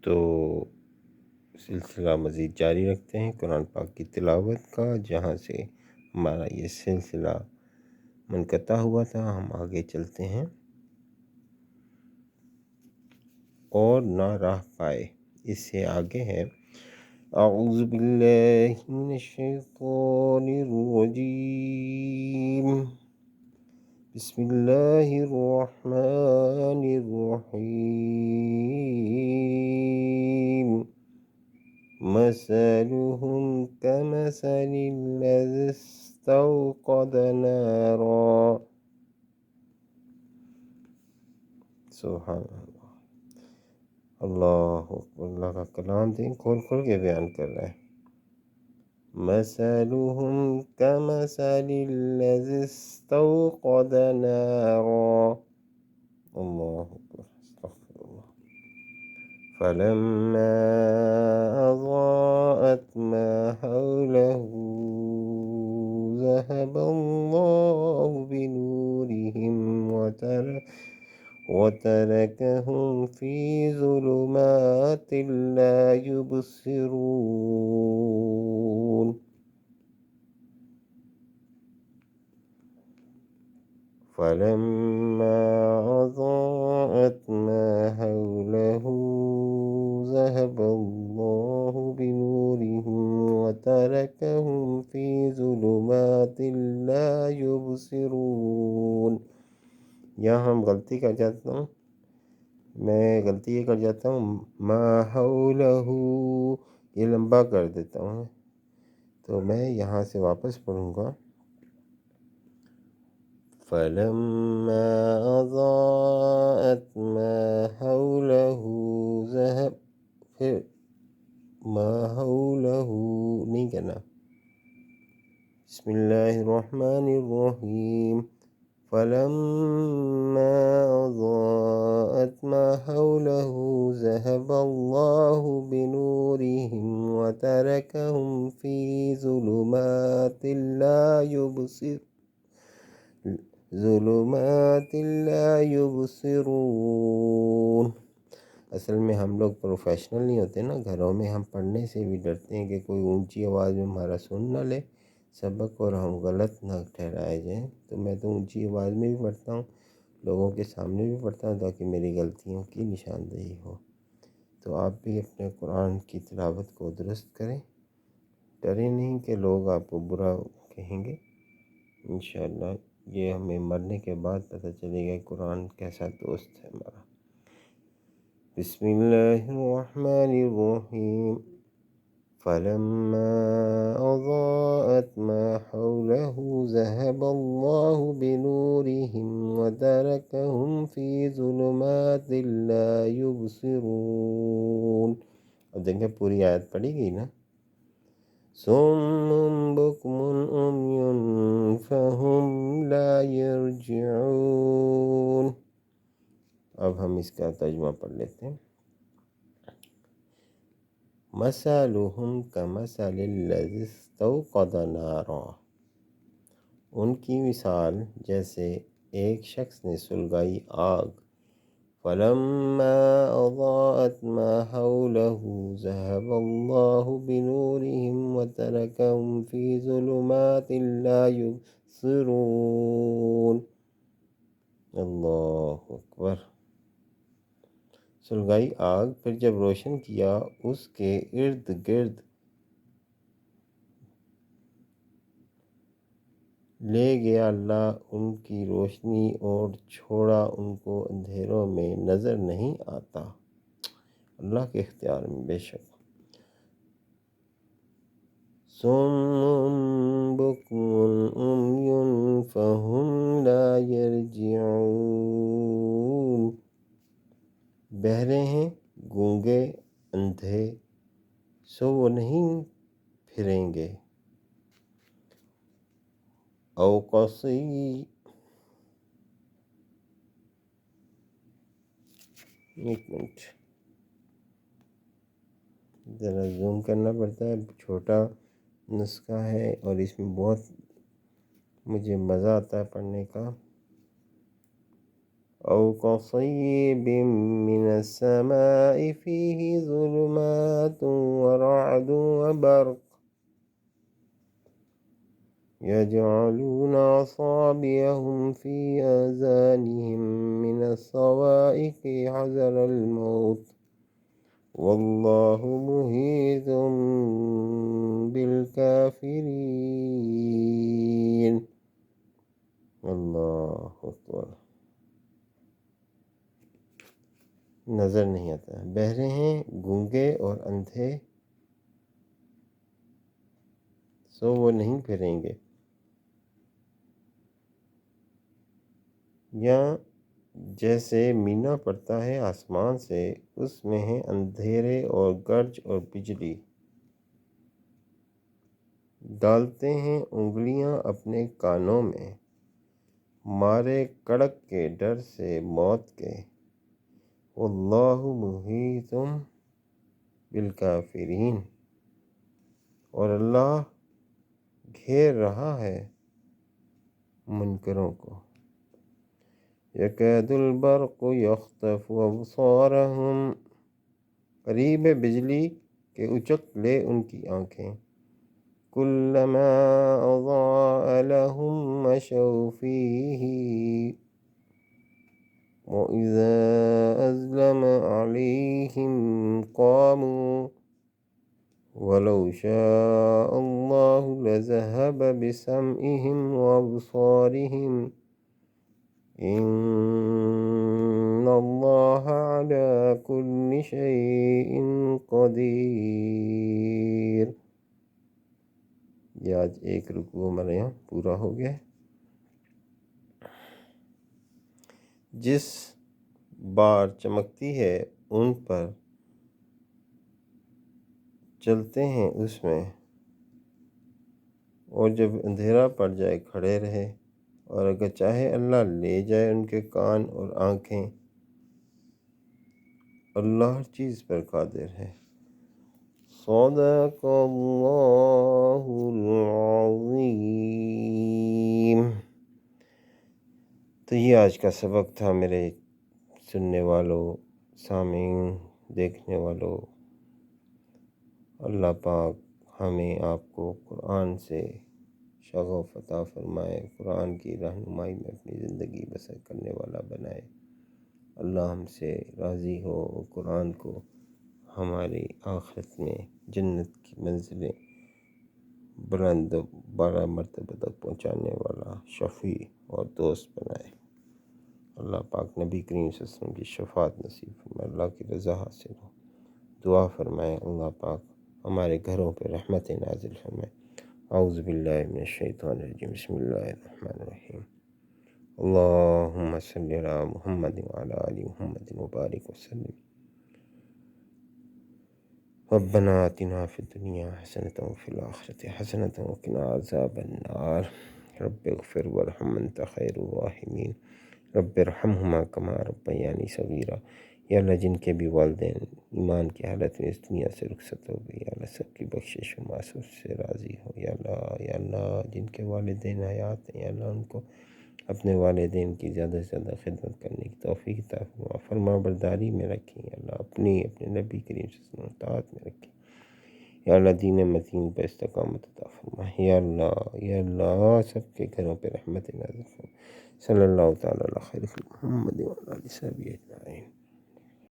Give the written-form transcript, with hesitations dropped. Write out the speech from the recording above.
تو سلسلہ مزید جاری رکھتے ہیں قرآن پاک کی تلاوت کا، جہاں سے ہمارا یہ سلسلہ منقطع ہوا تھا. ہم آگے چلتے ہیں اور نہ راہ پائے. اس سے آگے ہے اعوذ باللہ من الشیطان الرجیم، بسم اللہ الرحمن الرحیم. مثلهم كمثل الذي استوقد نارا. سبحان اللہ. اللہ اکبر. اللہ کا کلام دین کھول کھول کے بیان کر رہے ہیں. مثلهم كمثل الذي استوقد نارا. اللہ اکبر. استغفر اللہ. فلما أضاءت ما حوله ذهب الله بنورهم وتركهم في ظلمات لا يبصرون. فلما أضاءت ما حوله ذهب الله بنورهم وتركهم في ظلمات لا يبصرون. یہاں ہم غلطی کر جاتا ہوں، میں غلطی یہ کر جاتا ہوں، ما حولہ یہ لمبا کر دیتا ہوں. تو میں یہاں سے واپس پڑھوں گا. فلما أضاءت ما حوله ذهب، پھر ما حوله نہیں کہنا. بسم اللہ الرحمن الرحیم. فلما أضاءت ما حوله ذهب الله بنورهم وتركهم في ظلمات لا يبصرون. اصل میں ہم لوگ پروفیشنل نہیں ہوتے نا، گھروں میں ہم پڑھنے سے بھی ڈرتے ہیں کہ کوئی اونچی آواز میں ہمارا سن نہ لے سبق اور ہم غلط نہ ٹھہرائے جائیں. تو میں تو اونچی آواز میں بھی پڑھتا ہوں، لوگوں کے سامنے بھی پڑھتا ہوں تاکہ میری غلطیوں کی نشاندہی ہو. تو آپ بھی اپنے قرآن کی تلاوت کو درست کریں، ڈریں نہیں کہ لوگ آپ کو برا کہیں گے. انشاءاللہ یہ ہمیں مرنے کے بعد پتہ چلے گا قرآن کیسا دوست ہے ہمارا. بسم اللہ الرحمن الرحیم. فلما أضاءت ما حوله ذهب الله بنورهم وتركهم في ظلمات لا يبصرون. اب دیکھیں پوری آیت پڑھی گئی نا. صم بكم عمي فهم لا يرجعون. اب ہم اس کا ترجمہ پڑھ لیتے ہیں. مثلهم كمثل الذي استوقد نارا. ان کی مثال جیسے ایک شخص نے سلگائی آگ. فلما أضاءت ما حوله ذهب الله بنورهم وتركهم في ظلمات لا يبصرون. اللہ اکبر. سلگائی آگ، پھر جب روشن کیا اس کے ارد گرد، لے گیا اللہ ان کی روشنی اور چھوڑا ان کو اندھیروں میں نظر نہیں آتا. اللہ کے اختیار میں بے شک. صم بکم عمی فهم لا يرجعون. بہرے ہیں، گونگے، اندھے، سو وہ نہیں پھریں گے. او قصی، ایک منٹ ذرا زوم کرنا پڑتا ہے، چھوٹا نسخہ ہے اور اس میں بہت مجھے مزہ آتا ہے پڑھنے کا. أو كصيب من السماء فيه ظلمات ورعد وبرق يجعلون أصابعهم في آذانهم من الصواعق حذر الموت والله محيط بالكافرين. اللہ اکبر. نظر نہیں آتا، بہرے ہیں، گونگے اور اندھے، سو وہ نہیں پھریں گے. یا جیسے مینا پڑتا ہے آسمان سے، اس میں ہیں اندھیرے اور گرج اور بجلی. ڈالتے ہیں انگلیاں اپنے کانوں میں، مارے کڑک کے ڈر سے موت کے. واللہ محیط بالکافرین، اور اللہ گھیر رہا ہے منکروں کو. یکاد البرق یخطف ابصارہم، قریب ہے بجلی کہ اچک لے ان کی آنکھیں. کلما اضاء لهم مشوا فیہ وَإِذَا أَظْلَمَ عَلَيْهِمْ قَامُوا وَلَوْ شَاءَ اللَّهُ لَذَهَبَ بِسَمْعِهِمْ وَأَبْصَارِهِمْ إِنَّ اللَّهَ عَلَى كُلِّ شَيْءٍ قَدِيرٌ. یہ آج ایک رکوع ہمارے یہاں پورا ہو گیا. جس بار چمکتی ہے ان پر چلتے ہیں اس میں، اور جب اندھیرا پڑ جائے کھڑے رہے. اور اگر چاہے اللہ لے جائے ان کے کان اور آنکھیں. اللہ ہر چیز پر قادر ہے. صدق اللہ العظیم. تو یہ آج کا سبق تھا میرے سننے والوں، سامعین، دیکھنے والوں. اللہ پاک ہمیں آپ کو قرآن سے شغف عطا فرمائے، قرآن کی رہنمائی میں اپنی زندگی بسر کرنے والا بنائے. اللہ ہم سے راضی ہو، قرآن کو ہماری آخرت میں جنت کی منزلیں بلند 12 مرتبہ تک پہنچانے والا شفیع اور دوست بنائے. اللہ پاک نبی کریم صلی اللہ علیہ وسلم کی شفاعت نصیب فرمائے، اللہ کی رضا حاصل ہو. دعا فرمائے اللہ پاک ہمارے گھروں پہ رحمت نازل فرمائے. اعوذ باللہ من الشیطان الرجیم، بسم اللہ الرحمن الرحیم. اللہم صلی علی محمد وعلی آل محمد مبارک وسلم. ربنا آتنا فی الدنیا حسنۃ وفی الآخرۃ حسنۃ وقنا عذاب النار. رب اغفر وارحم انت خیر الراحمین. رب ارحمہما کما ربیانی صغیرا. یا اللہ جن کے بھی والدین ایمان کی حالت میں اس دنیا سے رخصت ہو گئی، یا اللہ سب کی بخشش و معصوص سے راضی ہو. یا اللہ جن کے والدین حیات ہیں، یا اللہ ان کو اپنے والدین کی زیادہ سے زیادہ خدمت کرنے کی توفیق عطا فرما. فرما برداری میں رکھیں یا اللہ، اپنے نبی کریم صلی اللہ علیہ وسلم اطاعت میں رکھیں. یا اللہ دین متین پر استقامت عطا فرما. یا اللہ سب کے گھروں پہ رحمت نازل فرما. صلی اللہ تعالیٰ علی خیر خلق محمد وعلی آلہ وصحبہ اجمعین.